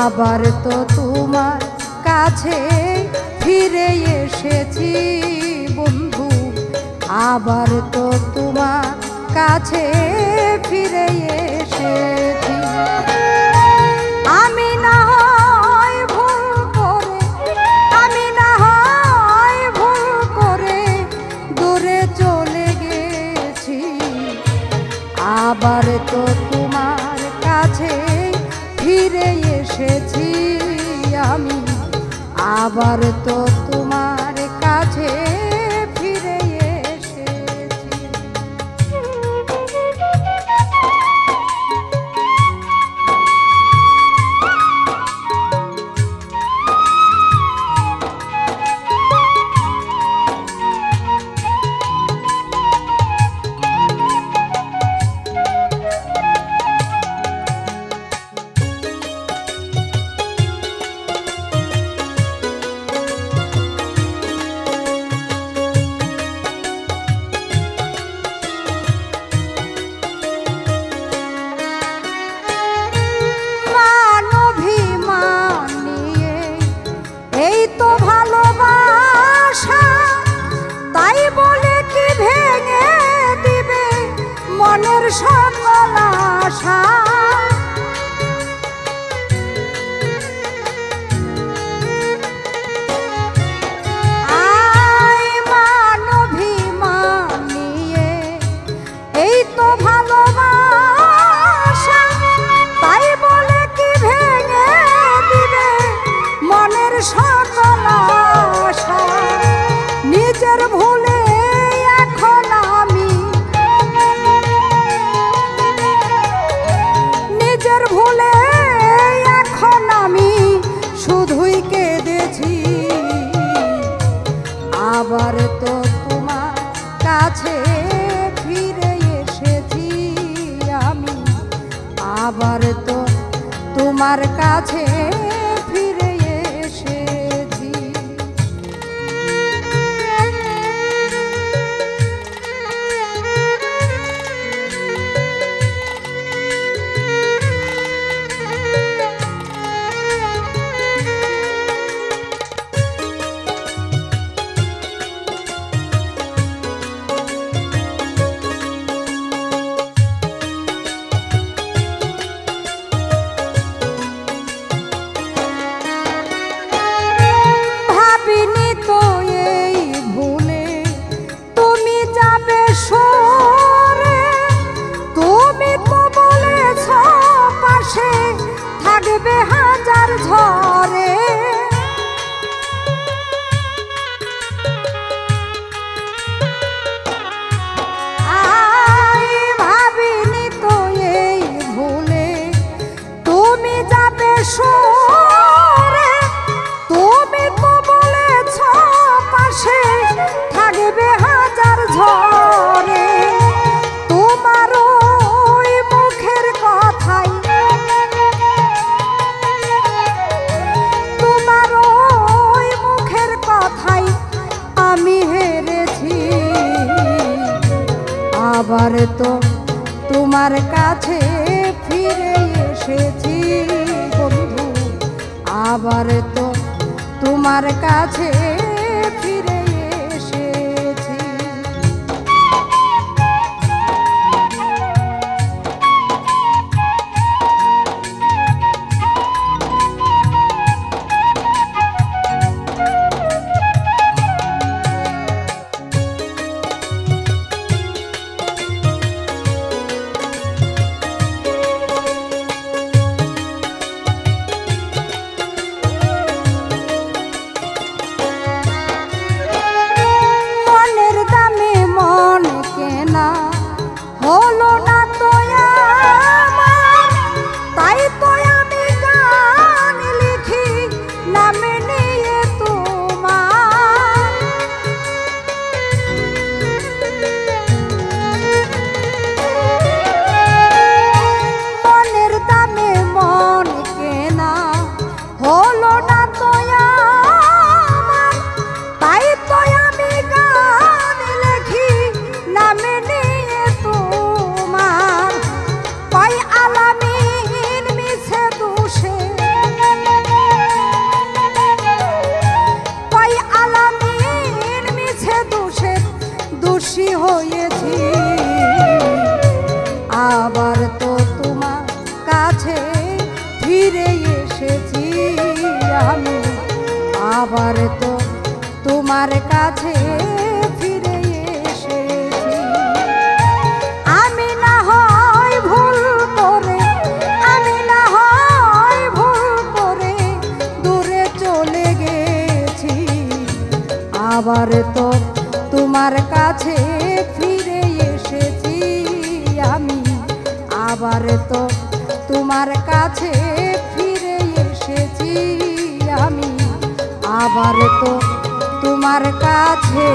আবার তো তোমার কাছে ফিরে এসেছি বন্ধু, আবার তো তোমার কাছে ফিরে এসেছি। আমি না হয় ভুল করে, আমি না হয় ভুল করে দূরে চলে গেছি, আবার তো তোমার কাছে ফিরে এসেছি আমি, আবার তো তোমার কাছে ফিরে এসেছি। সকল আশা আয় মানভিমান নিয়ে, এই তো ভালোবাসা, তাই বলে কি ভেঙে দিবে মনের সকল আশা। নিজের ভুলে এখন আমি, নিজের ভুলে এখন আমি শুধুই কেঁদেছি, আবার তো তোমার কাছে ফিরে এসেছি আমি, আবার তো তোমার কাছে ফিরে এসেছি। থাকবে হাজার ঝড়ে, আই ভাবিনি তো এই ভুলে তুমি যাবে সরে, তুমি তো বলেছ পাশে থাকবে হাজার ঝড়ে। তোমার ওই মুখের কথাই, তোমার ওই মুখের কথাই আমি হেরেছি, আবার তো তোমার কাছে ফিরে এসেছি বন্ধু, আবার তো তোমার কাছে ফিরে এসেছি। এসেছি আমি, আবার তো তোমার কাছে ফিরে এসেছি। আমি না হয় ভুল করে, আমি না হয় ভুল করে দূরে চলে গেছি, আবার তো তোমার কাছে ফিরে এসেছি আমি, আবার তো তোমার কাছে ফিরে এসেছি আমি, আবার তো তোমার কাছে